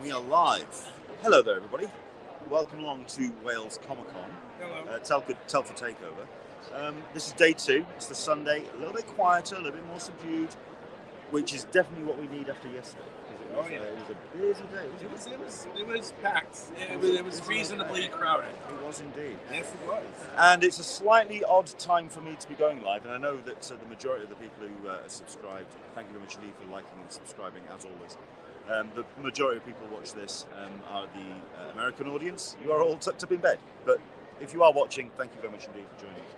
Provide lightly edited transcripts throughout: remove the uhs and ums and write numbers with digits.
We are live. Hello there, everybody. Welcome along to Wales Comic Con. Hello. Telford Takeover. This is day 2. It's the Sunday. A little bit quieter, a little bit more subdued, which is definitely what we need after yesterday. It was a busy day. It was packed. It was reasonably crowded. It was indeed. Yes, it was. And it's a slightly odd time for me to be going live, and I know that the majority of the people who are subscribed, thank you very much indeed for liking and subscribing as always. The majority of people who watch this are the American audience. You are all tucked up in bed, but if you are watching, thank you very much indeed for joining us.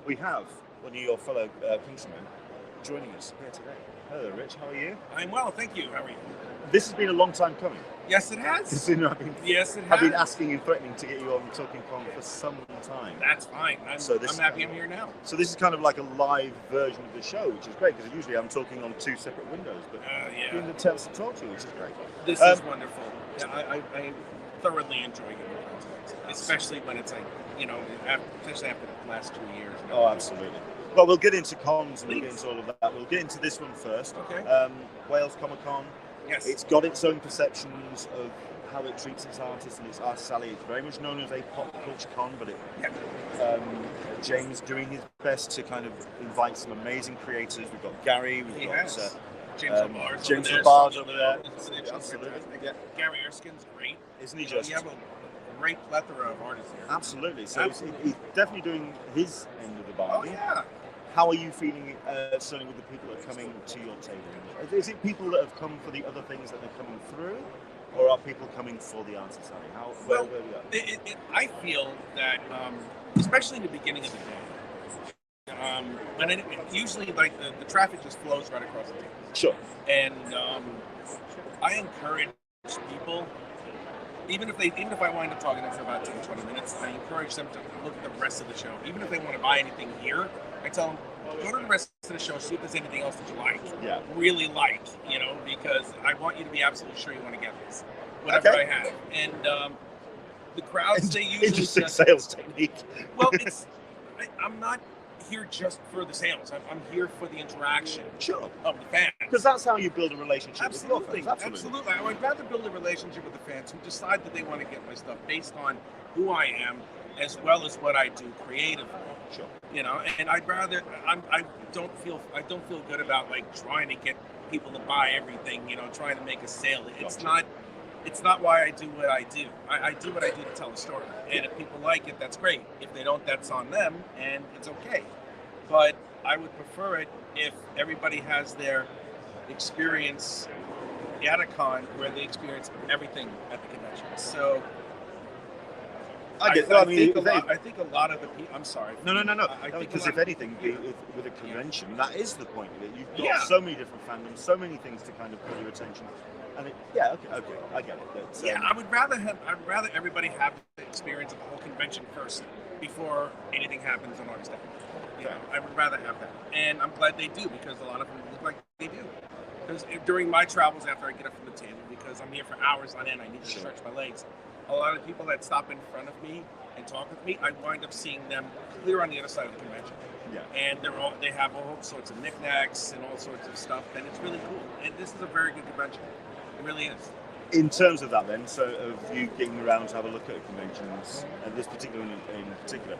We have one of your fellow countrymen joining us here today. Hello, Rich. How are you? I'm well, thank you. How are you? This has been a long time coming. Yes, it has. Yes, it has. I've been asking and threatening to get you on Talkin for some time. That's fine. I'm happy I'm here now. So this is kind of like a live version of the show, which is great because usually I'm talking on 2 separate windows, but you're in the chance to talk to you, which is great. This is wonderful. Yeah, I thoroughly enjoy getting content, especially when it's like, especially after the last 2 years. Oh, absolutely. Well, we'll get into cons and we'll get into all of that. We'll get into this one first. Okay. Wales Comic Con. Yes. It's got its own perceptions of how it treats its artists and its artist Sally. It's very much known as a pop culture con, but James doing his best to kind of invite some amazing creators. We've got Gary, we've got James Labarge over there. Absolutely. Gary Erskine's great. Isn't he just? You have a great plethora of artists here. Absolutely. So he's definitely doing his end of the bargain. Oh, yeah. How are you feeling, certainly with the people that are coming to your table? Is it people that have come for the other things that they're coming through, or are people coming for the artist side? Where are we at? I feel that, especially in the beginning of the day, when usually like the traffic just flows right across the table. Sure. And I encourage people, even if I wind up talking to them for about 10, 20 minutes, I encourage them to look at the rest of the show. Even if they want to buy anything here, I tell them, go to the rest of the show, see if there's anything else that you like. Yeah. Really like, because I want you to be absolutely sure you want to get this. Whatever I have. And the crowds, they usually... Interesting sales technique. Well, I'm not here just for the sales. I'm here for the interaction of the fans. Because that's how you build a relationship with your fans. Absolutely. I would rather build a relationship with the fans who decide that they want to get my stuff based on who I am, as well as what I do creatively. Sure. And I'd rather I don't feel good about like trying to get people to buy everything, trying to make a sale. It's not why I do what I do. I do what I do to tell a story. And if people like it, that's great. If they don't, that's on them, and it's okay. But I would prefer it if everybody has their experience at a con where they experience everything at the convention. So I think a lot of the people. I'm sorry. No. Because if anything, with a convention, that is the point of it. You've got so many different fandoms, so many things to kind of pull your attention. And okay, I get it. I'd rather everybody have the experience of the whole convention first before anything happens on August 2nd. I would rather have that, and I'm glad they do because a lot of them look like they do. Because during my travels after I get up from the table, because I'm here for hours on end, I need to stretch my legs. A lot of people that stop in front of me and talk with me, I wind up seeing them clear on the other side of the convention. Yeah. And they have all sorts of knickknacks and all sorts of stuff, and it's really cool. And this is a very good convention. It really is. In terms of that then, so of you getting around to have a look at conventions, and this particular one in particular,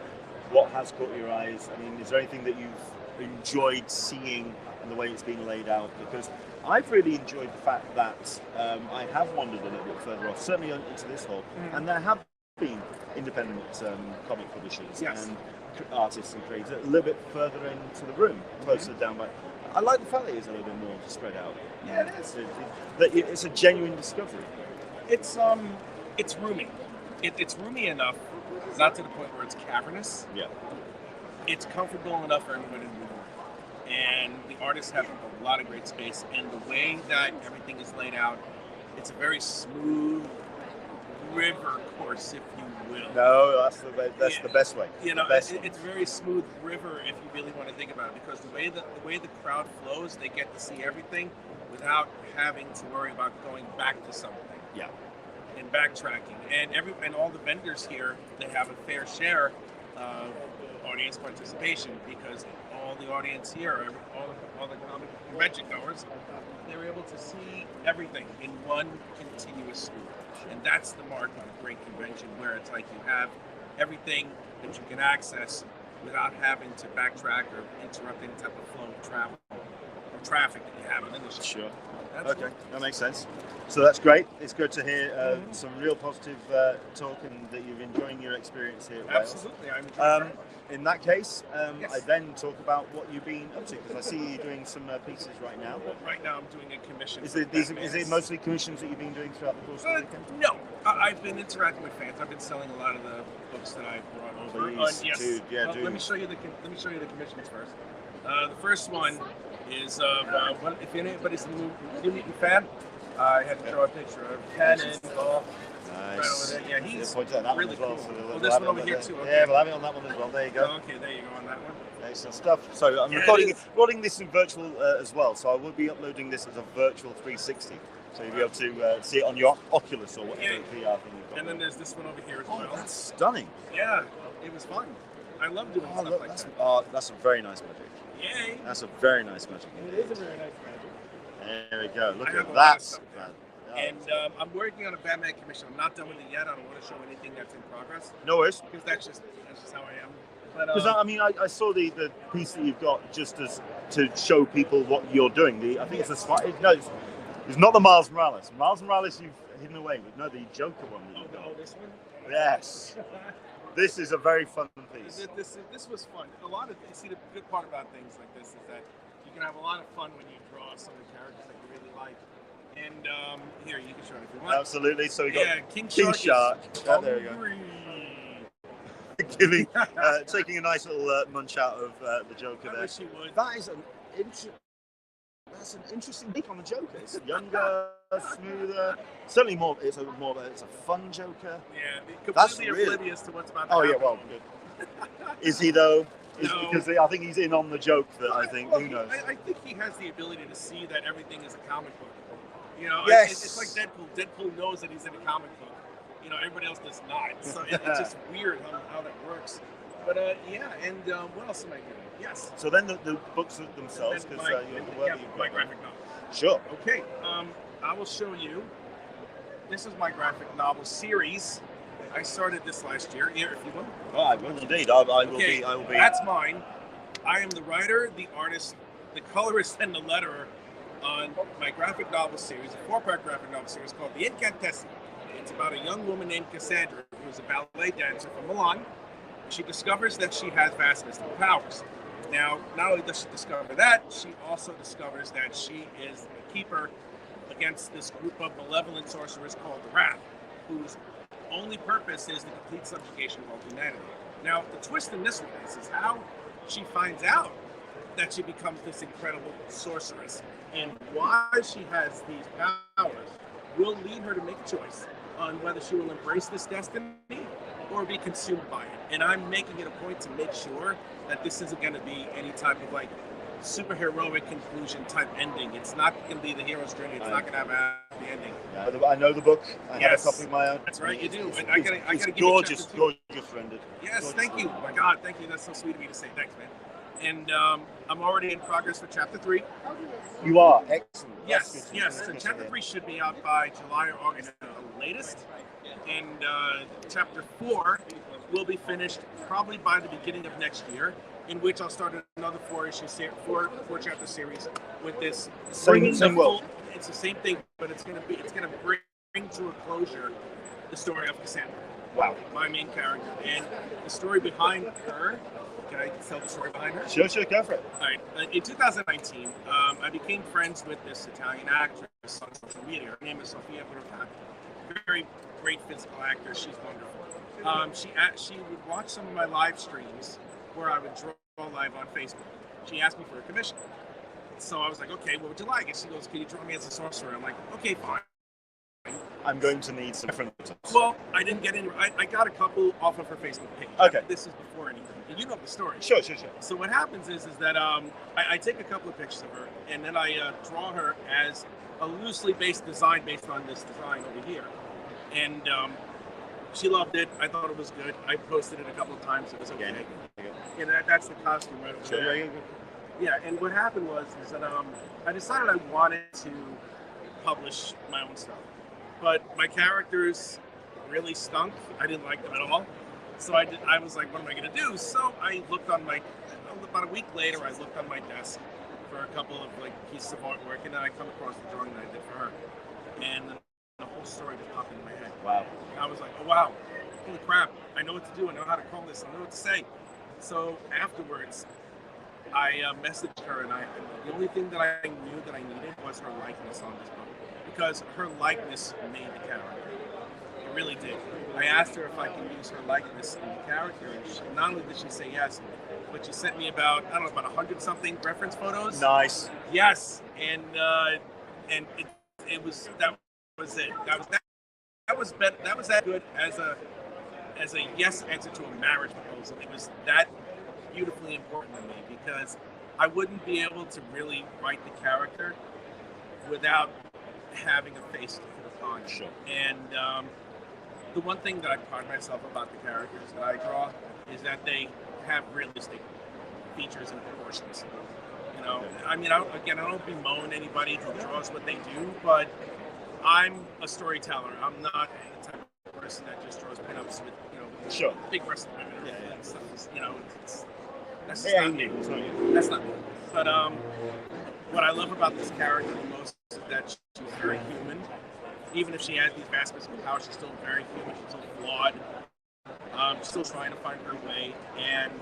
what has caught your eyes? I mean, is there anything that you've enjoyed seeing and the way it's been laid out? Because I've really enjoyed the fact that I have wandered a little bit further off, certainly into this hall, and there have been independent comic publishers and artists and creators a little bit further into the room, closer down by. I like the fact that it's a little bit more spread out. Yeah, it is. It's a genuine discovery. It's roomy. It's roomy enough, not to the point where it's cavernous. Yeah. It's comfortable enough for everybody to move on. And the artists have a lot of great space. And the way that everything is laid out, it's a very smooth river course, if you will. No, that's the best way. It's a very smooth river if you really want to think about it, because the way the crowd flows, they get to see everything without having to worry about going back to something. Yeah. And backtracking. And all the vendors here, they have a fair share of audience participation because all the audience here, all the comic convention goers, they were able to see everything in one continuous story. And that's the mark of a great convention, where it's like you have everything that you can access without having to backtrack or interrupt any type of flow of travel or traffic that you have in the industry. Sure. That's Okay, cool. that makes sense. So that's great. It's good to hear some real positive talk and that you're enjoying your experience here at Wales. Absolutely, I'm enjoying it. In that case, Yes. I then talk about what you've been up to, because I see you doing some pieces right now. Well, right now I'm doing a commission. Is for it mostly commissions that you've been doing throughout the course of the weekend? No, I've been interacting with fans. I've been selling a lot of the books that I've brought over. Please, Yes. dude, yeah, Let me show you the commissions first. The first one is if anybody's a New Mutant fan, I had to draw a picture of Ken and Nice. right over there. Yeah, he's point at that really one as cool. well. So Oh, we'll this have one it over on here there. too. Okay. Yeah, we'll have it on that one as well. There you go. Okay, there you go on that one. Excellent stuff. So I'm Yeah, recording this in virtual as well, so I will be uploading this as a virtual 360. So you'll be able to see it on your Oculus or whatever VR thing you've got. And then there's this one over here as well. That's stunning. Yeah, it was fun. I love doing stuff Look, like that's, that. that's a very nice magic. Yay! That's a very nice magic. It is a very nice magic. There we go. Look I have at a lot of that. stuff there. Oh, And I'm working on a Batman commission. I'm not done with it yet. I don't want to show anything that's in progress no worries. because that's just how I am. But Because I saw the piece that you've got just as to show people what you're doing. I think it's it's not the Miles Morales. Miles Morales you've hidden away, but no, the Joker one that you've got. this one. Yes, this is a very fun piece. This was fun. The good part about things like this is that you can have a lot of fun when you draw some of the characters that you really like. And here, you can show it if you want. Absolutely. So we got King King Shark. Oh, there you go. hungry. Taking a nice little munch out of the Joker I there. wish you would. That's an interesting take on the Joker. It's younger, smoother, certainly more. It's a fun Joker. Yeah, That's completely really- oblivious to what's about to Oh happen. yeah, well, good. Is he though? No. Because I think he's in on the joke that I think. Well, Who knows? I think he has the ability to see that everything is a comic book. You know, Yes. it's like Deadpool. Deadpool knows that he's in a comic book. You know, everybody else does not. So it's just weird how that works. But yeah, and what else am I doing? Yes. So then the books themselves, And because then my graphic novel. Sure. Okay, I will show you. This is my graphic novel series. I started this last year. Here, if you want. I will indeed. I will be. That's mine. I am the writer, the artist, the colorist, and the letterer on my graphic novel series, a 4-part graphic novel series called The Incantescent. It's about a young woman named Cassandra who's a ballet dancer from Milan. She discovers that she has vast mystical powers. Now, not only does she discover that, she also discovers that she is a keeper against this group of malevolent sorcerers called the Wrath, whose only purpose is the complete subjugation of all humanity. Now, the twist in this one is how she finds out that she becomes this incredible sorceress, and why she has these powers will lead her to make a choice on whether she will embrace this destiny or be consumed by it. And I'm making it a point to make sure that this isn't going to be any type of like superheroic conclusion type ending. It's not going to be the hero's journey. It's not going to have a happy ending. Yeah, I know the book. I have a copy of my own. That's right, you do. It's, I gotta give you gorgeous, chapter 2. gorgeous rendered. Yes, Gorgeous. thank you. Oh my God, thank you. That's so sweet of me to say. Thanks, man. And I'm already in progress for chapter 3. You are excellent. Yes, That's good. yes. That's So good to chapter hear. 3 should be out by July or August at the latest. And chapter 4 will be finished probably by the beginning of next year, in which I'll start another 4-chapter series with this. Same world. It's the same thing, but it's gonna bring to a closure the story of Cassandra. Wow. My main character, and the story behind her. Can I tell the story behind her? Sure, go for it. All right. In 2019, I became friends with this Italian actress on social media. Her name is Sofia Perrotta. Very great physical actor. She's wonderful. She would watch some of my live streams where I would draw live on Facebook. She asked me for a commission. So I was like, okay, what would you like? And she goes, can you draw me as a sorcerer? I'm like, okay, fine. I'm going to need some references. Well, I didn't get any. I got a couple off of her Facebook page. Okay. This is before anything. And you know the story. Sure. So what happens is that I take a couple of pictures of her, and then I draw her as a loosely based design based on this design over here. And she loved it. I thought it was good. I posted it a couple of times. It was okay. Yeah. Yeah, that's the costume right over there. Sure. Yeah, and what happened was is that I decided I wanted to publish my own stuff, but my characters really stunk. I didn't like them at all. So I was like, what am I going to do? So I looked on my, about a week later, I looked on my desk for a couple of like pieces of artwork, and then I come across the drawing that I did for her, and then the whole story just popped into my head. Wow. And I was like, oh wow, holy crap! I know what to do. I know how to call this. I know what to say. So afterwards, I messaged her, and the only thing that I knew that I needed was her likeness on this book, because her likeness made the character. It really did. I asked her if I can use her likeness in the character, and not only did she say yes, but she sent me about, I don't know, about 100 something reference photos. Nice. Yes, and it was that was it. That was better. That was that good as a yes answer to a marriage proposal. It was that beautifully important to me because I wouldn't be able to really write the character without having a face to put upon. Sure. And the one thing that I pride myself about the characters that I draw is that they have realistic features and proportions. You know, I mean, I don't bemoan anybody who draws what they do, but I'm a storyteller. I'm not the type of person that just draws pinups with, Sure. big breasted women. Yeah. And stuff. That's just Yeah, not me. That's not me. But what I love about this character the most is that she's very human. Even if she has these vast physical powers, she's still very human. She's still flawed. She's still trying to find her way. And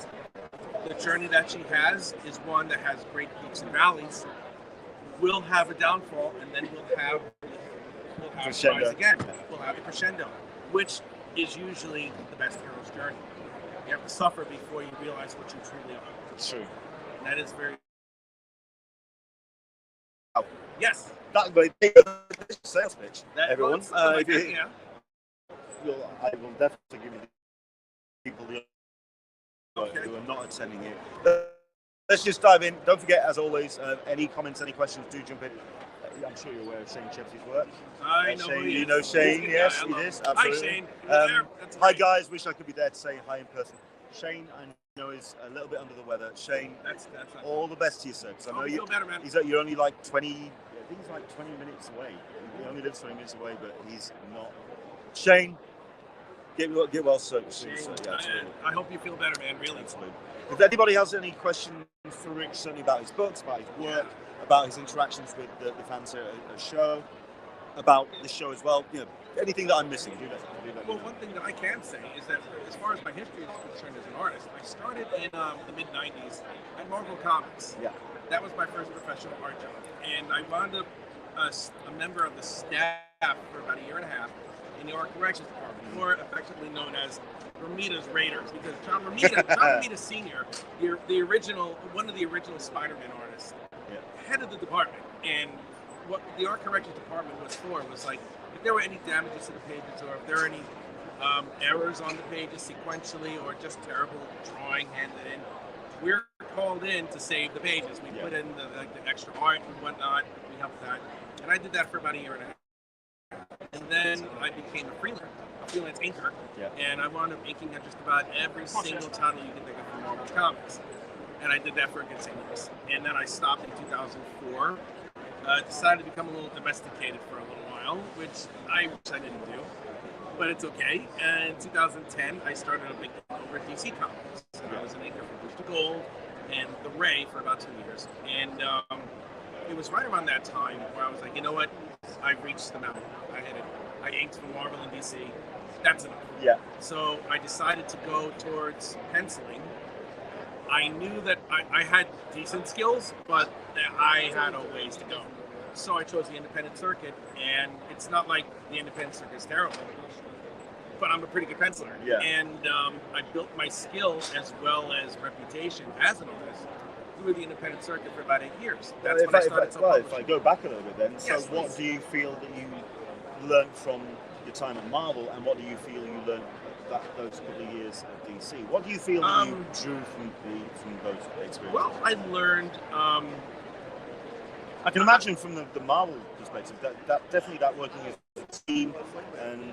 the journey that she has is one that has great peaks and valleys. We'll have a downfall, and then we'll have Crescendo. rise again. We'll have the crescendo, which is usually the best hero's journey. You have to suffer before you realize what you truly are. True. And that is very. Oh. Yes. That was a sales pitch, everyone. I will definitely give you people who are not attending it. Let's just dive in. Don't forget, as always, any comments, any questions, do jump in. I'm sure you're aware of Shane Chepsey's work. I know Shane, who he you know is. Shane, He's yes, a he good guy. is. Hi, Absolutely. Shane. That's Hi, great. guys. Wish I could be there to say hi in person. Shane, I know is a little bit under the weather. Shane, That's all the best to you, sir. Because I know you feel better, man. you're only like 20. I think he's like 20 minutes away. He only lives 20 minutes away, but he's not. Shane, get well soon, sir. Yeah, absolutely. I hope you feel better, man. Really. Absolutely. If anybody has any questions for Rick, certainly about his books, about his work, about his interactions with the fans at the show, about the show as well, anything that I'm missing, do that. Well, one thing that I can say is that as far as my history is concerned as an artist, I started in the mid '90s at Marvel Comics. Yeah. That was my first professional art job, and I wound up a member of the staff for about a year and a half in the art corrections department, more effectively known as Romita's Raiders, because John Romita Sr., one of the original Spider-Man artists, head of the department, and what the art corrections department was for was like if there were any damages to the pages or if there were any errors on the pages sequentially or just terrible drawing handed in, we're called in to save the pages. We put in the extra art and whatnot. We helped that, and I did that for about a year and a half. And then I became a freelance inker, and I wound up inking on just about every single title you can think of from Marvel Comics. And I did that for a good 10 years. And then I stopped in 2004. Decided to become a little domesticated for a little while, which I wish I didn't do, but it's okay. And in 2010, I started up over at DC Comics. And I was an inker for Booster Gold and The Ray for about 2 years. And it was right around that time where I was like, you know what? I've reached the mountain. I inked for Marvel and DC. That's enough. Yeah. So I decided to go towards penciling. I knew that I had decent skills, but I had a ways to go. So I chose the independent circuit, and it's not like the independent circuit is terrible, but I'm a pretty good penciler. Yeah. And I built my skill as well as reputation as an artist through the independent circuit for about 8 years. That's when I started self-publishing. If I go back a little bit then, so Yes, what please. do you feel that you learned from your time at Marvel, and what do you feel you learned those couple of years at DC? What do you feel that you drew from those experiences? Well, I learned. I can imagine from the Marvel perspective that definitely that working as a team and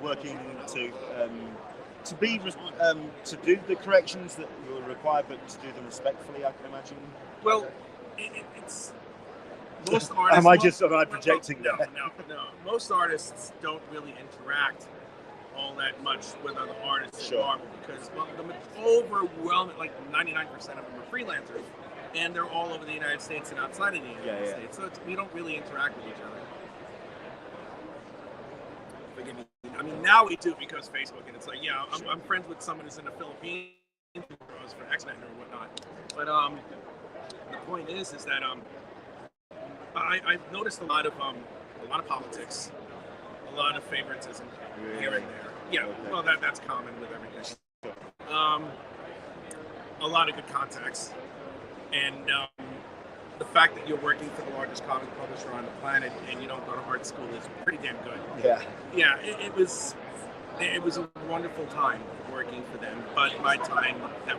working to do the corrections that were required, but to do them respectfully, I can imagine. Well, it's most artists. Am I projecting no, there? No. Most artists don't really interact all that much with other artists Sure. in Marvel because the overwhelming, like 99% of them are freelancers, and they're all over the United States and outside of the United States. So we don't really interact with each other. Forgive me. I mean, now we do because Facebook, and it's like, yeah, I'm friends with someone who's in the Philippines for X-Men or whatnot. But the point is that I've noticed a lot of politics, a lot of favoritism here and there. Yeah, Okay. well, that's common with everything. A lot of good contacts, and the fact that you're working for the largest comic publisher on the planet and you don't go to art school is pretty damn good. Yeah. Yeah, it was a wonderful time working for them, but that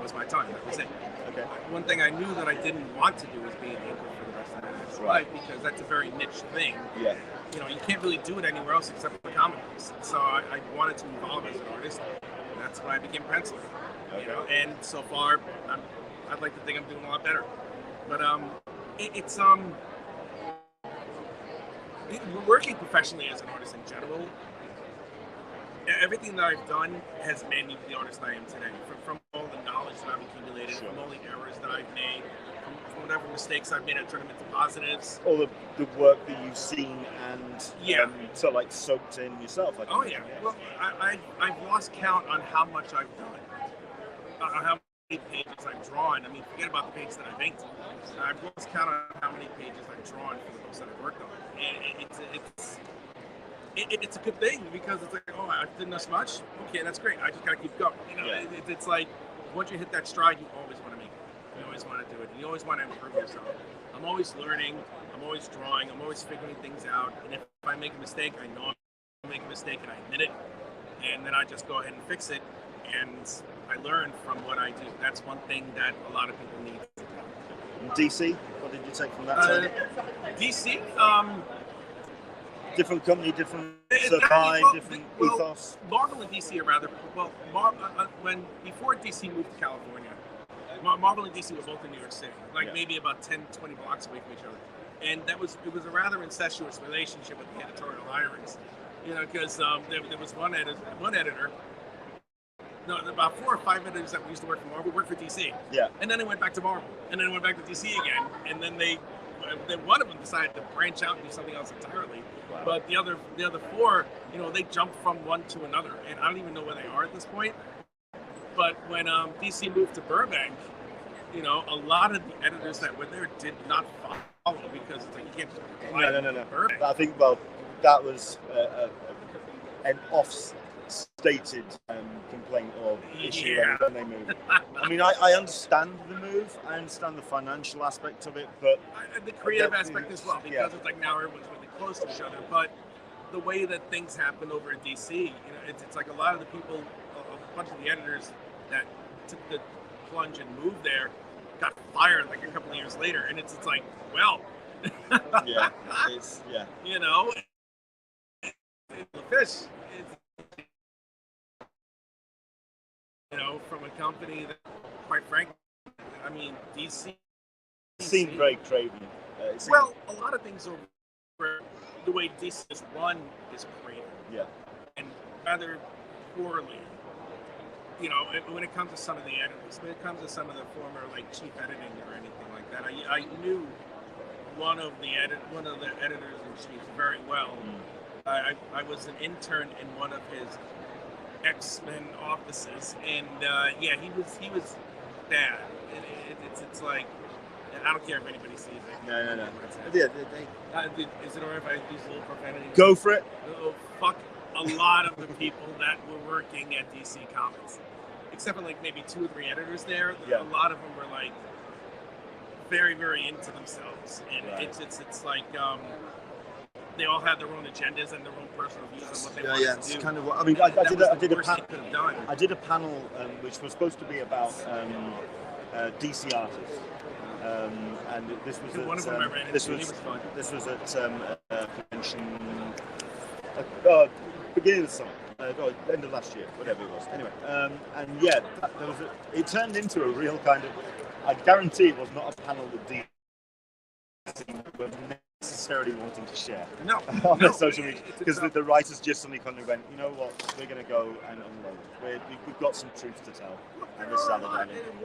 was my time. That was it. Okay. One thing I knew that I didn't want to do was be an inker for the rest of my life, because that's a very niche thing. Yeah. You know, you can't really do it anywhere else except for comic books. So I wanted to evolve as an artist, and that's why I became a penciler. Okay. You know, and so far, I'd like to think I'm doing a lot better. But working professionally as an artist in general, everything that I've done has made me the artist I am today. From all the knowledge that I've accumulated, Sure. from all the errors that I've made, from whatever mistakes I've made, I turn them into positives. All the work that you've seen and sort of like soaked in yourself. Oh yeah. Well, I've lost count on how much I've done, how many pages I've drawn. I mean, forget about the pages that I've inked. I've lost count on how many pages I've drawn for the books that I've worked on. And it's a good thing because it's like, oh, I've done this much. Okay, that's great. I just gotta keep going. You know, it's like once you hit that stride, you always want to make it. You always want to do it. You always want to improve yourself. I'm always learning. I'm always drawing. I'm always figuring things out. And if I make a mistake, I know I'm making a mistake and I admit it. And then I just go ahead and fix it. And I learn from what I do. That's one thing that a lot of people need to do. DC, what did you take from that time? DC, different company, different supply, different ethos. Marvel and DC are rather before DC moved to California, Marvel and DC were both in New York City, maybe about 10, 20 blocks away from each other, and it was a rather incestuous relationship with the editorial hirings, you know, because there was one editor. No, about 4 or 5 editors that we used to work for Marvel worked for DC. Yeah. And then they went back to Marvel, and then went back to DC again, and then then one of them decided to branch out and do something else entirely. Wow. But the other 4, you know, they jumped from one to another, and I don't even know where they are at this point. But when DC moved to Burbank, you know, a lot of the editors that were there did not follow because it's like you can't just no. Burbank. I think that was an off-stated complaint or issue when they moved. I mean, I understand the move. I understand the financial aspect of it, but the creative aspect as well, because it's like now everyone's really close to each other. But the way that things happen over at DC, you know, it's like a lot of the people, a bunch of the editors that took the plunge and moved there got fired like a couple of years later, and it's like, well, you know, it's a fish. You know, from a company that, quite frankly, I mean, DC seemed very craven. Well, a lot of things over the way DC is run is craven. Yeah. And rather poorly. You know, when it comes to some of the editors, when it comes to some of the former chief editing or anything like that, I knew one of the editors in chief very well. I was an intern in one of his X-Men offices, and he was bad. It's like, I don't care if anybody sees it. No. Is it alright if I use a little profanity? Go for it. Oh, fuck a lot of the people that were working at DC Comics, except for maybe 2 or 3 editors there. Yeah. A lot of them were very, very into themselves, and it's like they all had their own agendas and their own personal views on what they wanted to do. It's kind of what I mean. I did a panel which was supposed to be about DC artists, and this was one of them I ran into. This was at a convention beginning of the summer. end of last year, whatever it was. Anyway, and yeah, it turned into a real kind of. I guarantee it was not a panel that DC were necessarily wanting to share on their social media, because the writers just suddenly kind of went, you know what, we're going to go and unload. We've got some truth to tell. And this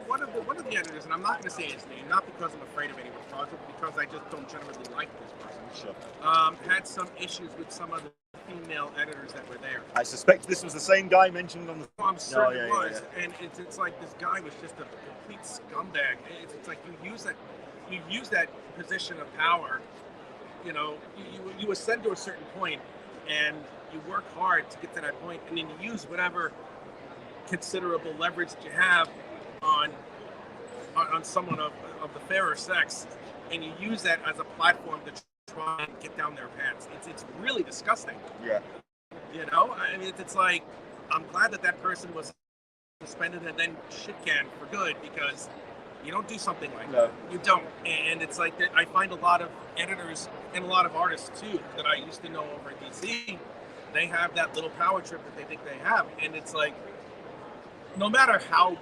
one of the editors, and I'm not going to say his name, not because I'm afraid of anyone talking, but because I just don't generally like this person. Sure. Had some issues with some of the female editors that were there. I suspect this was the same guy mentioned on the. Oh, I'm certain it was, and it's like this guy was just a complete scumbag. It's like you use that position of power. You know, you ascend to a certain point, and you work hard to get to that point, and then you use whatever considerable leverage that you have on someone of the fairer sex, and you use that as a platform to try and get down their pants. It's really disgusting. Yeah. You know, I mean, it's like, I'm glad that person was suspended and then shit canned for good, because you don't do something like that. You don't. And it's like that. I find a lot of editors and a lot of artists too that I used to know over at DC, they have that little power trip that they think they have, and it's like, no matter how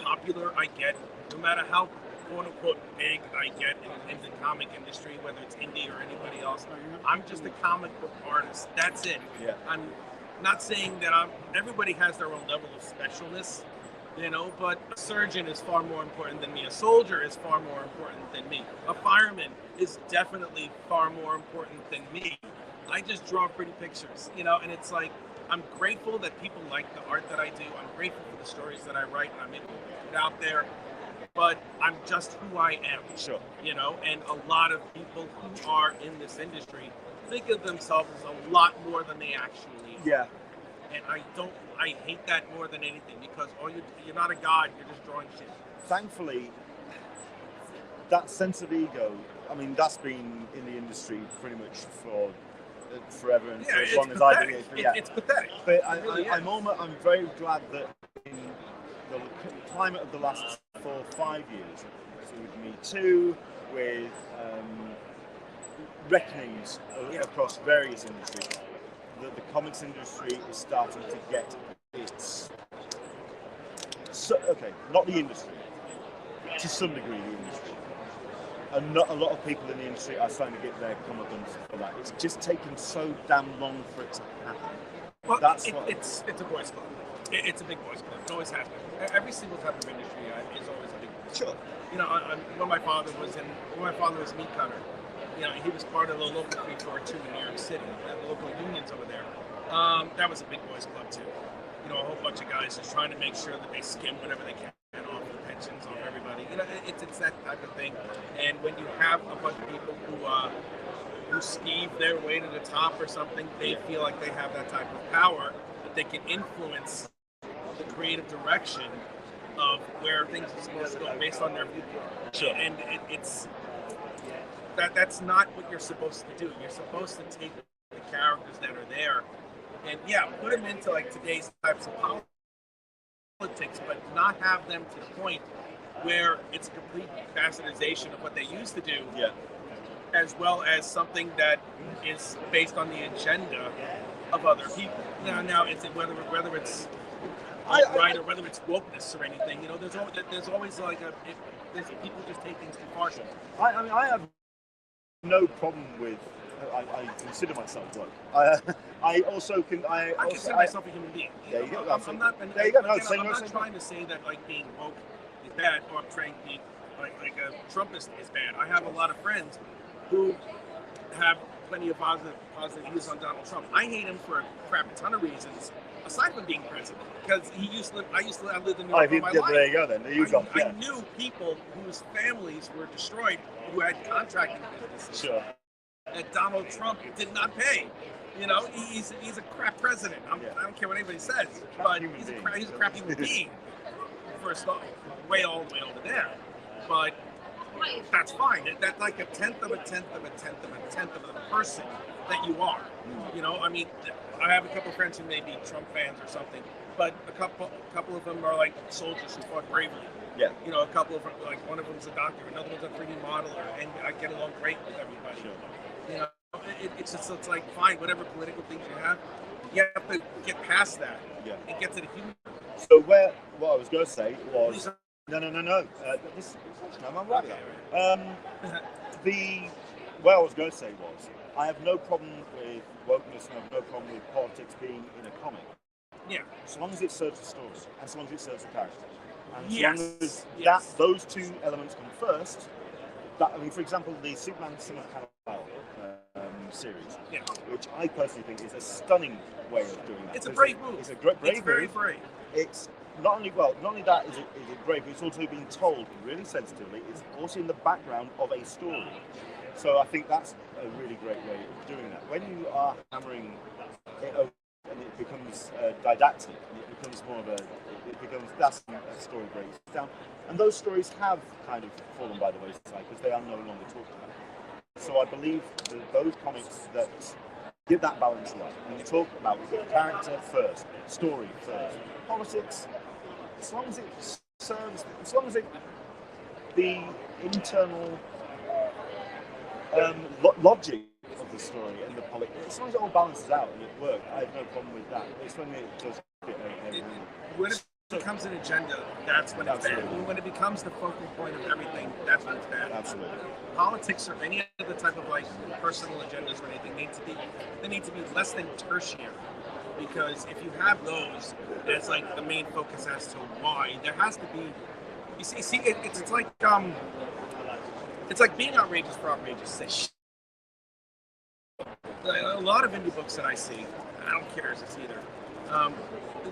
popular I get, no matter how quote-unquote big I get in the comic industry, whether it's indie or anybody else, I'm just a comic book artist. That's it. Yeah. I'm not saying that everybody has their own level of specialness, you know, but a surgeon is far more important than me. A soldier is far more important than me. A fireman is definitely far more important than me. I just draw pretty pictures, you know, and it's like, I'm grateful that people like the art that I do. I'm grateful for the stories that I write and I'm able to put out there. But I'm just who I am. Sure. You know, and a lot of people who are in this industry think of themselves as a lot more than they actually are. Yeah. And I hate that more than anything, because you're not a god, you're just drawing shit. Thankfully, that sense of ego, I mean, that's been in the industry pretty much for forever and for as long as I've been here. It's pathetic. But I'm very glad that in the climate of the last 4 or 5 years, so with Me Too, with reckonings across various industries, that the comics industry is starting to get its... not the industry, to some degree the industry. And not a lot of people in the industry are starting to get their comeuppance for that. It's just taken so damn long for it to happen. Well, it's a boys' club. It's a big boys' club. It always has been. Every single type of industry is always a big boys' club. Sure. You know, when my father was a meat cutter, you know, he was part of the local 342 in New York City, the local unions over there. That was a big boys' club too. You know, a whole bunch of guys just trying to make sure that they skim whatever they can off the pensions of everybody. You know, it's that type of thing. And when you have a bunch of people who skeeve their way to the top or something, they feel like they have that type of power that they can influence the creative direction of where things are supposed to go based on their viewpoint. Sure. And that's not what you're supposed to do. You're supposed to take the characters that are there and put them into like today's types of politics, but not have them to the point where it's a complete bastardization of what they used to do, as well as something that is based on the agenda of other people. Now it's whether it's right or whether it's wokeness or anything. You know, there's always like there's people just take things too far. I mean, I have no problem with. I consider myself woke. I consider myself a human being. There you go. I'm not. There you go. I'm not trying to say that like being woke is bad, or I'm trying to be like a Trumpist is bad. I have a lot of friends who have plenty of positive views on Donald Trump. I hate him for a crap ton of reasons, aside from being president, because I lived in New York all my life. There you go. Then there you go. I knew people whose families were destroyed who had contracting businesses. Sure. That Donald Trump did not pay. You know, he's a crap president. I don't care what anybody says, but he's a crap human being. First off, way all the way over there. But that's fine. That's like a tenth of a person that you are. You know, I mean, I have a couple of friends who may be Trump fans or something, but a couple of them are like soldiers who fought bravely. Yeah. You know, a couple of them, like one of them's a doctor, another one's a 3D modeler, and I get along great with everybody. Sure. You know, it's like fine, whatever political things you have to get past that and get to the humor. So what I was going to say was no. I'm right. What I was going to say was I have no problem with wokeness and I have no problem with politics being in a comic. Yeah. So long as it serves the story and so long as it serves the character. And so Yes. long as those two elements come first, for example, the Superman Son of Kal-El series, which I personally think is a stunning way of doing that. It's a brave move. It's a brave It's very move. brave. It's not only that is it brave, but it's also being told really sensitively. It's also in the background of a story. So I think that's a really great way of doing that. When you are hammering it over and it becomes didactic, it becomes more of that's a story breaks down. And those stories have kind of fallen by the wayside because they are no longer talked about. So I believe that those comics that get that balance right, and you talk about character first, story first, politics, as long as it serves, the internal logic of the story and the politics, as long as it all balances out and it works, I have no problem with that. It's when it does when it becomes an agenda, that's when it's bad. When it becomes the focal point of everything, that's when it's bad. Absolutely. Politics or any other type of like personal agendas or anything they need to be less than tertiary. Because if you have those as like the main focus as to why, there has to be. You see, it's like being outrageous for outrageous sake. A lot of indie books that I see, I don't care as it's either.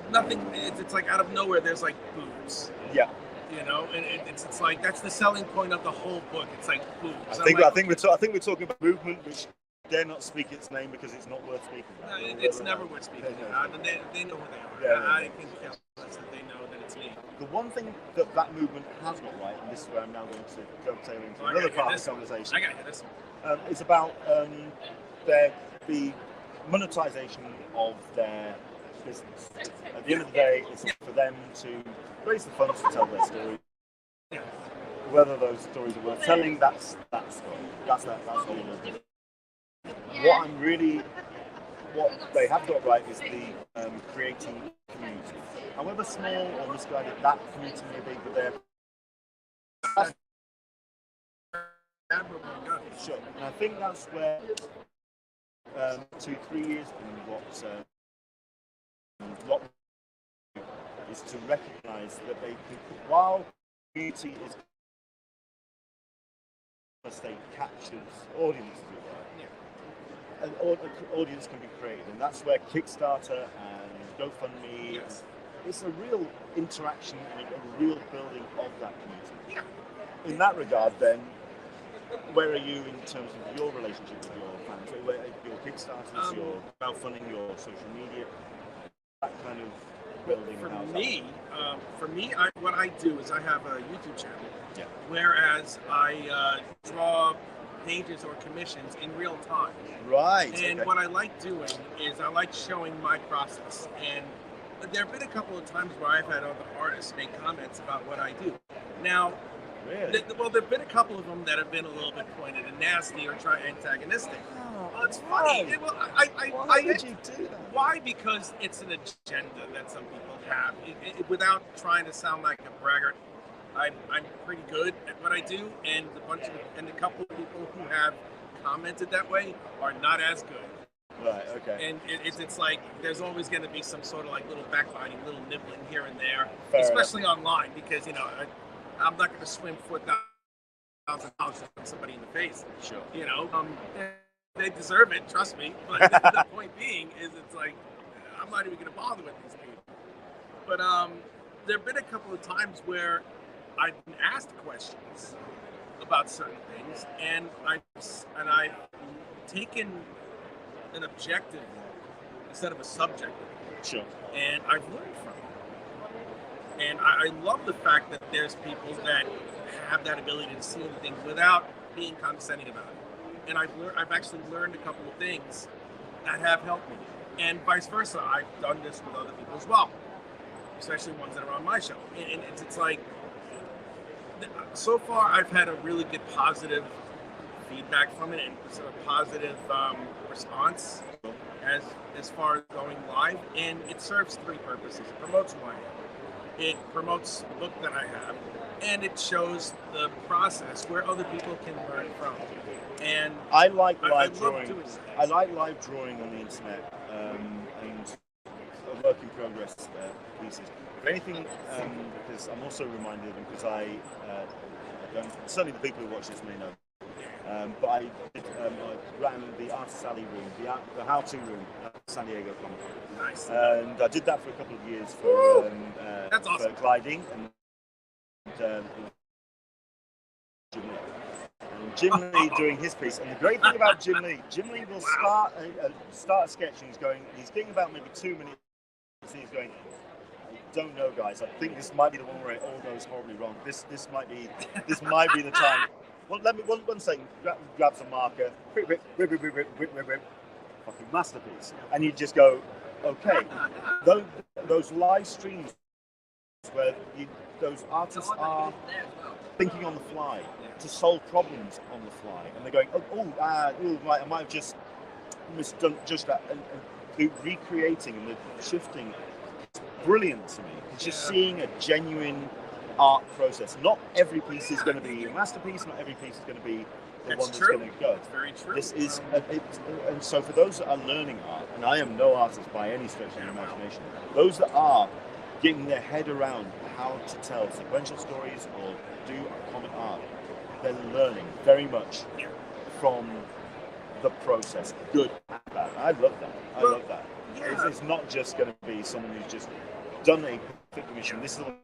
Nothing. It's like out of nowhere. There's like boobs. Yeah. You know, and it's like that's the selling point of the whole book. It's like boobs. I think we're talking about movement, which dare not speak its name because it's not worth speaking. It's never worth speaking. They know who they are. I can care less that they know that it's me. The one thing that movement has got right, and this is where I'm now going to go into another part of the conversation. I got to hear this one. It's about the monetization of their business. At the end of the day, it's for them to raise the funds to tell their story. Yeah. Whether those stories are worth telling, that's whole other. What they have got right is the creating community. However small or misguided that community may be, but they're sure. And I think that's where 2-3 years in what is to recognise that they can, while community is they captures audiences, an audience can be created, and that's where Kickstarter and GoFundMe. It's a real interaction and a real building of that community. In that regard, then, where are you in terms of your relationship with your fans? Where your Kickstarters, your crowdfunding, your social media, that kind of building? For me, what I do is I have a YouTube channel. Yeah. Whereas I draw pages or commissions in real time. Right. And what I like doing is I like showing my process. And there have been a couple of times where I've had other artists make comments about what I do. Now, really? There have been a couple of them that have been a little bit pointed and nasty or antagonistic. Well, it's funny. Why did you do that? Why? Because it's an agenda that some people have. Without trying to sound like a braggart, I'm pretty good at what I do, and a couple of people who have commented that way are not as good. Right. Okay. And it's like there's always going to be some sort of like little backbiting, little nibbling here and there, especially online, because I'm not going to swim $4,000 to somebody in the face. Sure. They deserve it. Trust me. But the point being is, it's like I'm not even going to bother with these people. But there have been a couple of times where I've been asked questions about certain things, and I've taken an objective instead of a subjective. Sure. And I've learned from it. And I love the fact that there's people that have that ability to see anything without being condescending about it. And I've actually learned a couple of things that have helped me. And vice versa, I've done this with other people as well, especially ones that are on my show. And it's like, so far I've had a really good positive feedback from it and sort of positive response as far as going live, and it serves three purposes. It promotes who I am, it promotes the book that I have, and it shows the process where other people can learn from. And I like live I drawing. I like live drawing on the internet and work in progress pieces. If anything, because I'm also reminded of them, because I certainly the people who watch this may know. But I ran the Artist Alley room, the how-to room at San Diego Comic Con. Nice. And I did that for a couple of years for, That's awesome. for gliding. And Jim Lee doing his piece. And the great thing about Jim Lee will start a sketch and he's getting about maybe 2 minutes and he's going, I don't know, guys. I think this might be the one where it all goes horribly wrong. This might be the time. Well, let me one second. Grab some marker. Rip. Fucking masterpiece. And you just go, okay. Those live streams where those artists are thinking on the fly to solve problems on the fly, and they're going, right, I might have just misdone just that, and the recreating and the shifting. It's brilliant to me. It's just seeing a genuine art process. Not every piece is going to be a masterpiece. Not every piece is going to be the one that's going to go. It's very true. This is, and so for those that are learning art, and I am no artist by any stretch of the imagination, those that are getting their head around how to tell sequential stories or do comic art, they're learning very much from the process, good and bad. I love that. I love that. Yeah. It's not just going to be someone who's just done a perfect commission. This is the one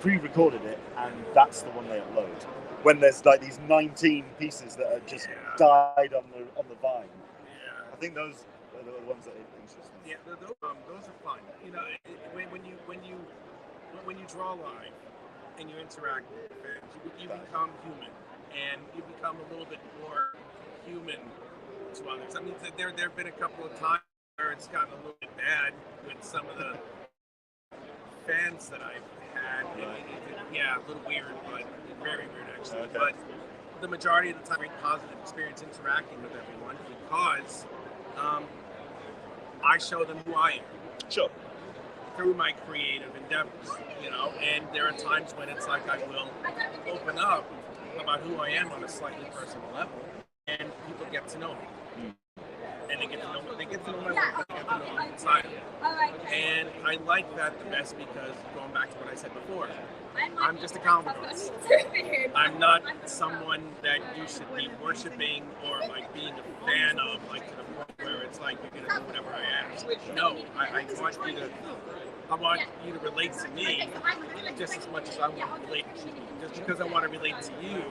pre-recorded it, and that's the one they upload. When there's like these 19 pieces that are just died on the vine. Yeah. I think those are the ones that interest me. Yeah, those are fun. You know, when you draw live and you interact with fans, you become human, and you become a little bit more human to others. I mean, there have been a couple of times where it's gotten a little bit bad with some of the fans that I've had. A little weird, but very weird actually. Okay. But the majority of the time, great positive experience interacting with everyone because I show them who I am. Sure. Through my creative endeavors, you know, and there are times when it's like I will open up about who I am on a slightly personal level, and people get to know me. And they get to know my work, they get to know me inside of it. And I like that the best because, going back to what I said before, I'm just a comic artist. I'm not someone that you should be worshiping or like being a fan of, like to the point where it's like you're gonna do whatever I ask. No, I want you to relate to me just as much as I want to relate to you. Just because I want to relate to you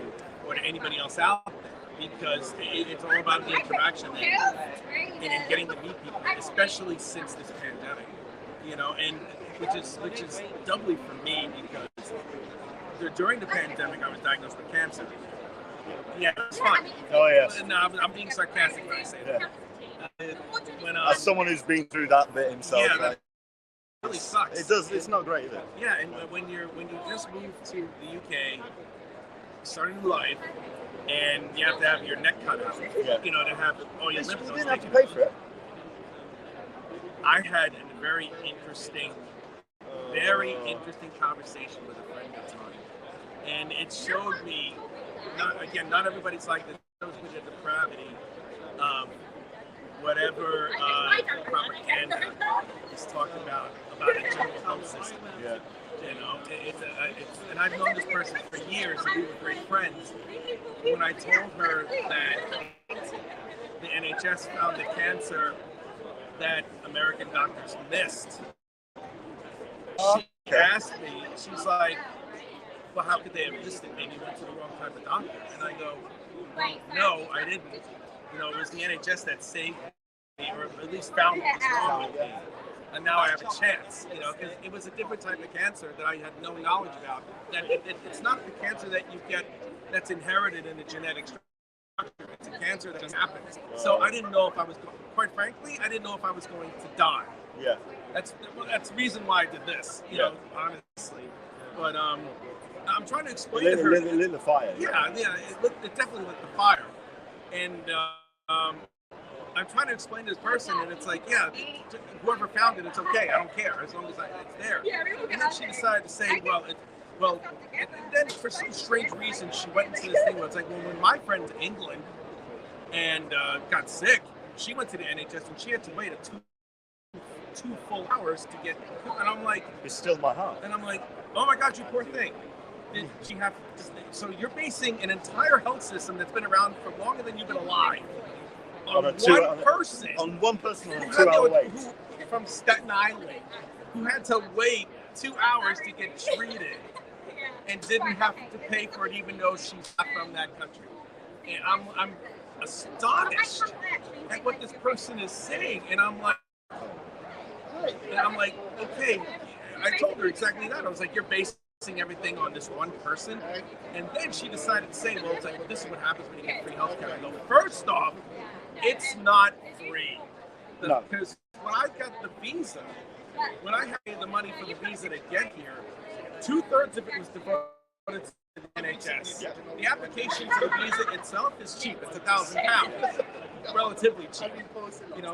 or to anybody else out there. Because it's all about the interaction and getting to meet people, especially since this pandemic, you know, and which is doubly for me because during the pandemic I was diagnosed with cancer. Yeah, it's fun. Oh yes. No, I'm being sarcastic when I say that. As someone who's been through that bit himself, that really sucks. It does. It's not great, is it? Yeah, and when you just moved to the UK, starting life. And you have to have your neck cut out, you know, to have all your lymph nodes. You didn't have to pay for it. I had a very interesting conversation with a friend at the time. And it showed me, not everybody's like this, it shows me the depravity of whatever propaganda is talked about a general health system. Yeah. You know, and I've known this person for years, and we were great friends. When I told her that the NHS found the cancer that American doctors missed, she asked me, she's like, well, how could they have missed it? Maybe you went to the wrong type of doctor. And I go, no, I didn't. You know, it was the NHS that saved me, or at least found what was wrong with me. And now I have a chance, you know, because it was a different type of cancer that I had no knowledge about. That it's not the cancer that you get that's inherited in the genetic structure. It's a cancer that just happens. So I didn't know if I was, quite frankly, I didn't know if I was going to die. Yeah. That's the reason why I did this, you know, honestly. But I'm trying to explain Lit to her. the fire. Yeah, it definitely lit the fire. And I'm trying to explain to this person, and it's like, yeah, whoever found it, it's okay. I don't care as long as it's there. And then she decided to say, and then for some strange reason, she went into this thing where it's like, well, when my friend's in England and got sick, she went to the NHS and she had to wait two full hours to get. And I'm like, it's still my heart. And I'm like, oh my God, you poor thing. Did she have? So you're basing an entire health system that's been around for longer than you've been alive on one person on a 2 hour wait. From Staten Island, who had to wait 2 hours to get treated and didn't have to pay for it, even though she's not from that country. And I'm astonished at what this person is saying, and I'm like, okay. I told her exactly that. I was like, you're basing everything on this one person, and then she decided to say, well, it's like, well, this is what happens when you get free healthcare. I go, first off, it's not free. Because when I got the visa, when I had the money for the visa to get here, 2/3 of it was devoted to the NHS. The application for the visa itself is cheap. It's £1,000, relatively cheap,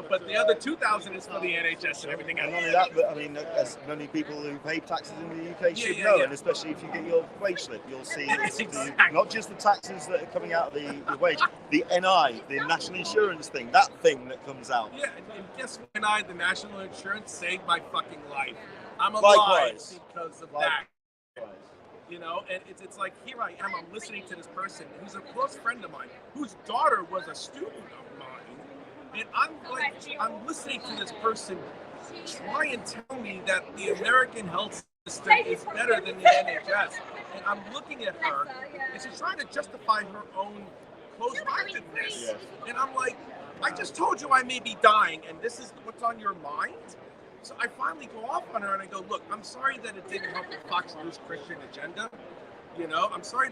But the other 2,000 is for the NHS and everything else. And not only that, but I mean, as many people who pay taxes in the UK should know, and especially if you get your wage slip, you'll see not just the taxes that are coming out of the wage, the NI, the national insurance thing, that thing that comes out. Yeah, and guess what? The national insurance saved my fucking life. I'm alive because of that. And it's like, here I am, I'm listening to this person who's a close friend of mine, whose daughter was a student of mine, and I'm listening to this person try and tell me that the American health system is better than the NHS, and I'm looking at her, and she's trying to justify her own close-mindedness, and I'm like, I just told you I may be dying, and this is what's on your mind? So I finally go off on her and I go, look, I'm sorry that it didn't help the Fox News Christian agenda. I'm sorry.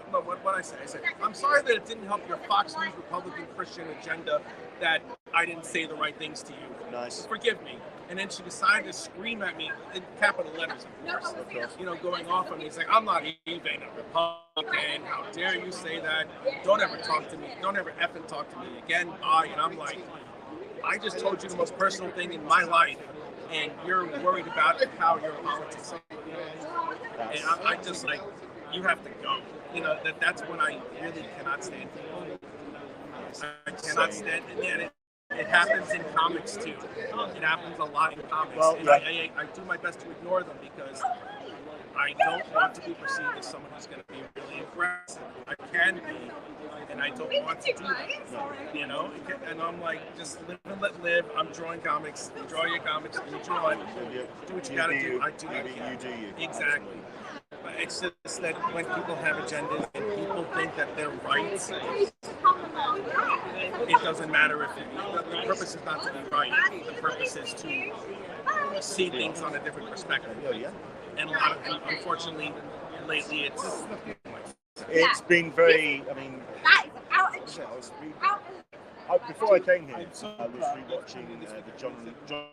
What I say? I said, I'm sorry that it didn't help your Fox News Republican Christian agenda that I didn't say the right things to you. Nice. Forgive me. And then she decided to scream at me in capital letters, of course. Going off on me. It's like, I'm not even a Republican. How dare you say that? Don't ever talk to me. Don't ever effing talk to me again. And I'm like, I just told you the most personal thing in my life, and you're worried about how your politics are. And I just like, you have to go. That's when I really cannot stand people. I cannot stand, and it happens in comics too. It happens a lot in comics. And I do my best to ignore them because I don't want to be perceived as someone who's going to be really aggressive. I can be, and I don't want to do that. And I'm like, just live and let live. I'm drawing comics. You draw your comics. You draw it. Do what you got to do. I do what I can. You do you. Exactly. But it's just that when people have agendas and people think that they're right, it doesn't matter if the purpose is not to be right. The purpose is to see things on a different perspective. And unfortunately, lately it's been very. I mean, before I came here, I was rewatching the John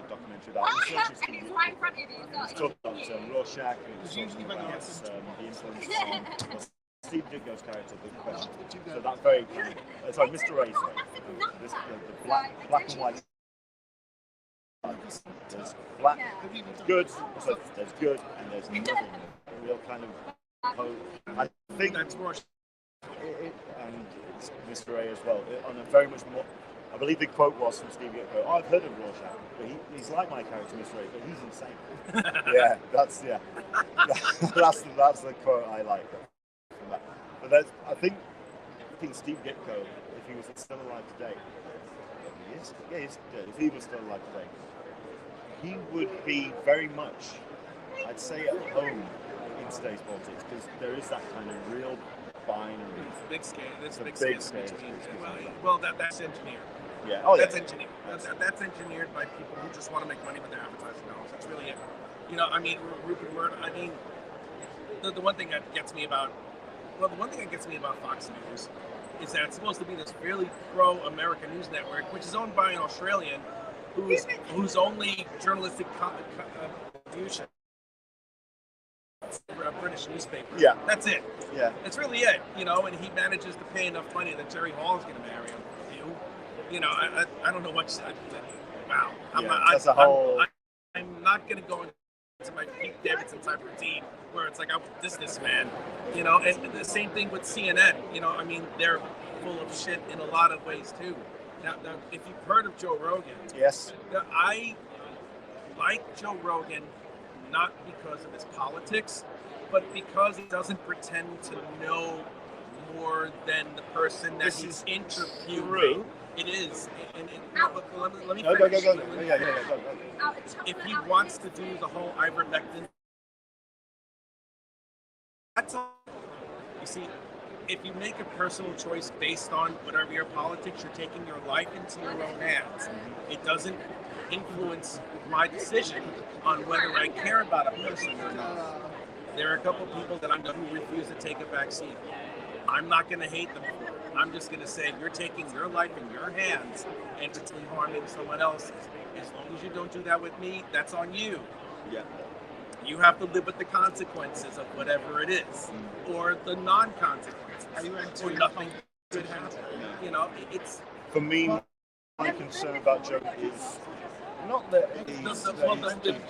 documentary about researchers. It's talking about Rorschach and about the influence on Steve Ditko's character, the question. So that's very kind of, sorry, Mr. Ray, the black and white. There's black, good, so there's good, and there's nothing. A real kind of hope. I think that's Rorschach. And it's Mr. A as well. On a very much more, I believe the quote was from Steve Ditko. I've heard of Rorschach, but he's like my character, Mr. A, but he's insane. That's the quote I like from that. But I think Steve Ditko, if he was still alive today, if he was still alive today, he would be very much, I'd say, at home in today's politics, because there is that kind of real binary. It's big scale. It's a big scale. Well, that's engineered. Yeah. That's engineered. That's engineered by people who just want to make money with their advertising dollars. That's really it. I mean, Rupert Murdoch. I mean, the one thing that gets me about Fox News is that it's supposed to be this really pro-American news network, which is owned by an Australian whose only journalistic contribution for a British newspaper. Yeah. That's it. Yeah. That's really it, you know, and he manages to pay enough money that Jerry Hall's going to marry him. You know, I don't know what. Wow. I'm not going to go into my Pete Davidson type routine where it's like I'm this man, you know, and the same thing with CNN. You know, I mean, they're full of shit in a lot of ways too. Now if you've heard of Joe Rogan, yes, I like Joe Rogan not because of his politics, but because he doesn't pretend to know more than the person that he's interviewing. It is, and let me. Go. If he wants to do the whole ivermectin, that's all. You see, if you make a personal choice based on whatever your politics, you're taking your life into your own hands. It doesn't influence my decision on whether I care about a person or not. There are a couple people that I know who refuse to take a vaccine. I'm not going to hate them for it. I'm just going to say you're taking your life in your hands and potentially harming someone else's. As long as you don't do that with me, that's on you. Yeah. You have to live with the consequences of whatever it is, or the non-consequences, or nothing could happen. You know, it's for me. My concern about Joe is not that the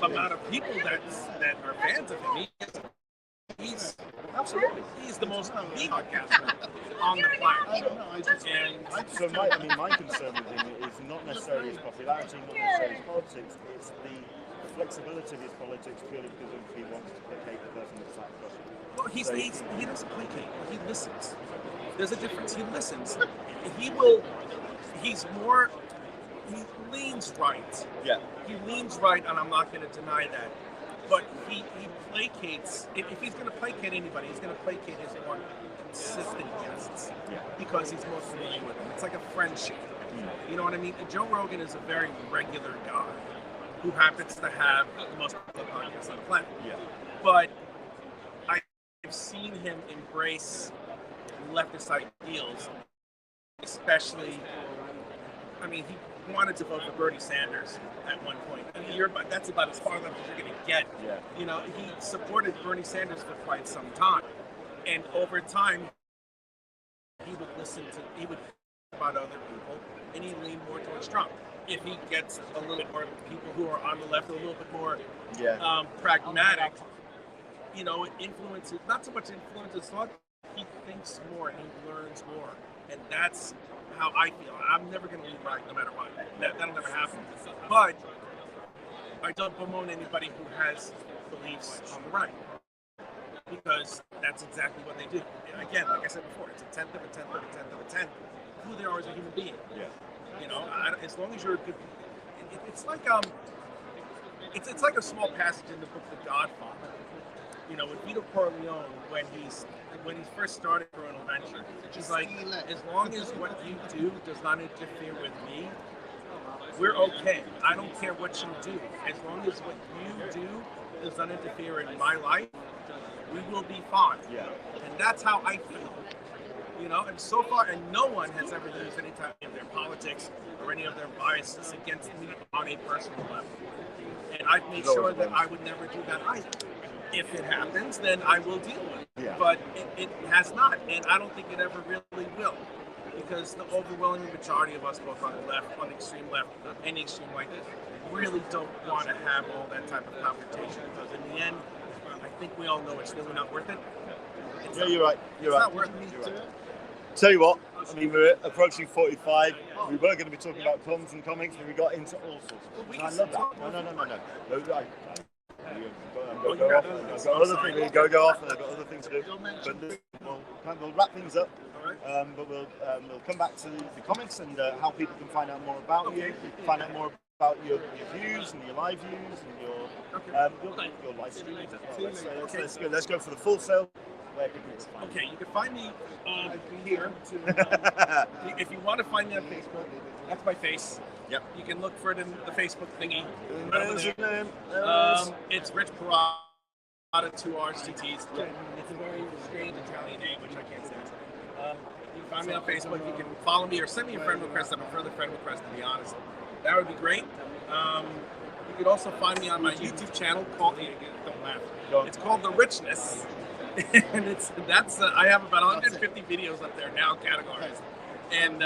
amount of people that are fans of him. He's absolutely he's the most elite podcaster on the planet. So my concern with him is not necessarily his popularity, not necessarily his politics. It's the flexibility of his politics purely because of he wants to placate the person that's sat across him. Well, he doesn't placate. He listens. There's a difference. He listens. He leans right. Yeah. He leans right, and I'm not going to deny that. But he placates. If he's going to placate anybody, he's going to placate his more consistent guests. Yeah. Because he's more familiar with them. It's like a friendship. You know what I mean? And Joe Rogan is a very regular guy who happens to have the most popular podcast on the planet. Yeah. But I've seen him embrace leftist ideals, especially. I mean, he wanted to vote for Bernie Sanders at one point. I mean, that's about as far left as you're going to get. Yeah. You know, he supported Bernie Sanders for quite some time, and over time, he would talk about other people, and he leaned more towards Trump. If he gets a little bit more people who are on the left, a little bit more pragmatic, you know, it influences, not so much influences thought, he thinks more and he learns more, and that's how I feel. I'm never going to lean right no matter what. That'll never happen. But I don't bemoan anybody who has beliefs on the right, because that's exactly what they do. And again, like I said before, it's a tenth of a tenth of a tenth of a tenth of who they are as a human being. Yeah. You know, as long as you're a good, it's like it's like a small passage in the book The Godfather. You know, with Vito Corleone, when he first started Criminal Venture, he's like, as long as what you do does not interfere with me, we're okay. I don't care what you do. As long as what you do does not interfere in my life, we will be fine. Yeah. And that's how I feel. You know, and so far, and no one has ever used any type of their politics or any of their biases against me on a personal level. And I've made sure that I would never do that either. If it happens, then I will deal with it. Yeah. But it has not, and I don't think it ever really will. Because the overwhelming majority of us, both on the left, on the extreme left, and the extreme right, really don't want to have all that type of confrontation. Because in the end, I think we all know it's really not worth it. You're right. It's not worth it. Tell you what, I mean, we're approaching 45. We were going to be talking about films and comics, but we got into all sorts. And I love that. Go off. I've got other things to do. But we'll wrap things up. But we'll come back to the comments and how people can find out more about you, find out more about your views and your live views and your live streams as well. Let's go for the full sale. Okay, you can find me here. If you want to find me on Facebook, that's my face. Yep. You can look for it in the Facebook thingy. It's Rich Perrotta, 2 R's, 2 T's. It's a very strange Italian name, which I can't say. You can find me on Facebook. You can follow me or send me a friend request. I prefer the friend request, to be honest. That would be great. You could also find me on my YouTube channel called, don't laugh, it's called The Richness. And I have about 150 videos up there now categorized. And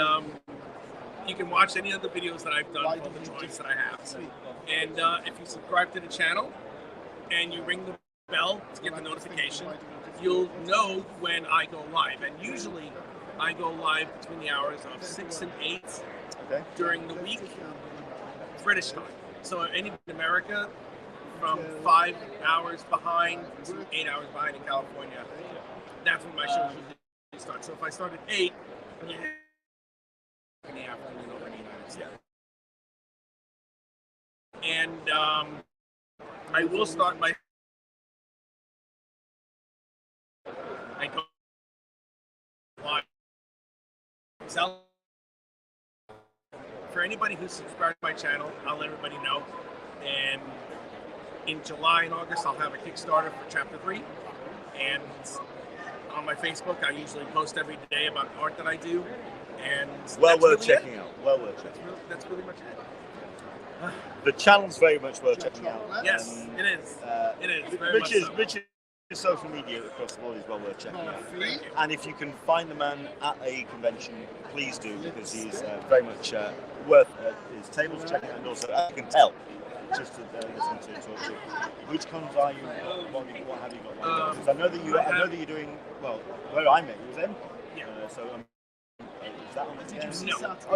you can watch any of the videos that I've done for the drawings that I have. And if you subscribe to the channel and you ring the bell to get the notification, you'll know when I go live. And usually I go live between the hours of 6 and 8 during the week, British time. So anyone in America, from 5 hours behind to 8 hours behind in California, that's when my show usually starts. So if I start at 8, in the afternoon over in the United States. And I will start my. I go live. For anybody who's subscribed to my channel, I'll let everybody know. And in July and August, I'll have a Kickstarter for Chapter 3. And on my Facebook, I usually post every day about the art that I do. And well worth checking out. Well worth checking out. That's really much it. The channel's very much worth checking out. Yes, it is. It is. Very much so. Rich's social media across the board is well worth checking out. And if you can find the man at a convention, please do, because he's very much worth his tables checking out. And also, I can tell, just to listen to talk to you, which cons are you? What have you got lined up? Because I know that you're doing well. Where I met you was in. Yeah. So. Is that on the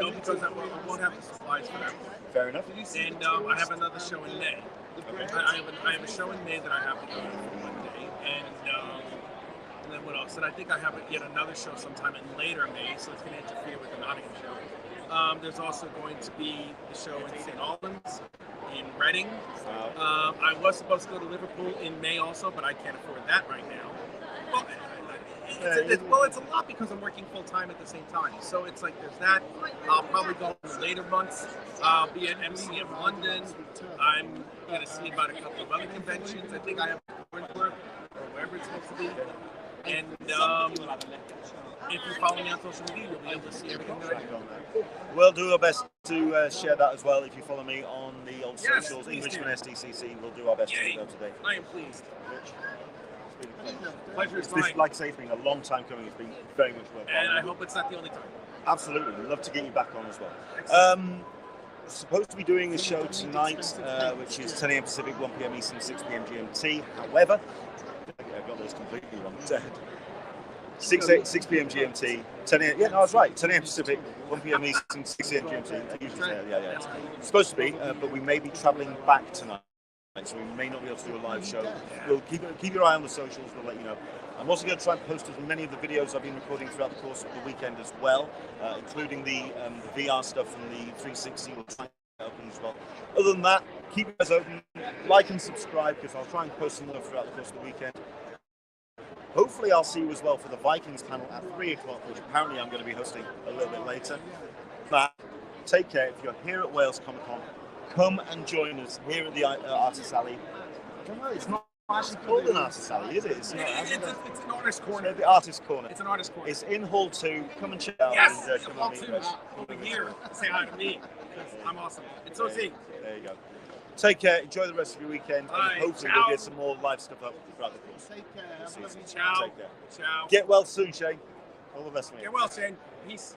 No, because I won't have the supplies for that. Fair enough. And I have another show in May. Okay. I have a show in May that I have to go to for one day. And then what else? And I think I have yet another show sometime in later May, so it's going to interfere with the Nottingham show. There's also going to be the show in St. Albans, in Reading. I was supposed to go to Liverpool in May also, but I can't afford that right now. Well, it's a lot because I'm working full time at the same time. So it's like there's that. I'll probably go in the later months. I'll be at MCM London. I'm going to see about a couple of other conventions. I think I have Wentworth or wherever it's supposed to be. And if you follow me on social media, you'll be able to see everything that I do. We'll do our best to share that as well. If you follow me on the old socials, Englishman SDCC, we'll do our best to keep up to date. I am pleased. Pleasure is mine. Like I say, it's been a long time coming. It's been very much worth it. And I hope it's not the only time. Absolutely. We'd love to get you back on as well. Supposed to be doing a show tonight, which is 10 a.m. Pacific, 1 p.m. Eastern, 6 p.m. GMT. However, I got those completely wrong. 6 p.m. GMT, 10 a.m. Yeah, no, I was right. 10 a.m. Pacific, 1 p.m. Eastern, 6 a.m. GMT. I usually say, yeah. It's supposed to be, but we may be travelling back tonight. So we may not be able to do a live show. We'll keep your eye on the socials. We'll let you know. I'm also going to try and post as many of the videos I've been recording throughout the course of the weekend as well, including the VR stuff from the 360. We'll try and get open as well. Other than that, keep your eyes open, like and subscribe, because I'll try and post some more throughout the course of the weekend. Hopefully I'll see you as well for the Vikings panel at 3 o'clock, which apparently I'm going to be hosting a little bit later. But take care. If you're here at Wales Comic Con, come and join us here at the Artist Alley. I don't know, it's not actually called an Artist Alley, is it? It's an artist corner. The Artist Corner. It's an artist corner. It's in Hall 2. Come and check it out. Yes, and, Hall 2. Over here. Say hi to me. I'm awesome. It's so there you go. Take care. Enjoy the rest of your weekend. Bye. And hopefully we'll get some more live stuff up throughout the course. Take care. Ciao. Take care. Ciao. Get well soon, Shane. All the best, mate. Get well, Shane. Peace.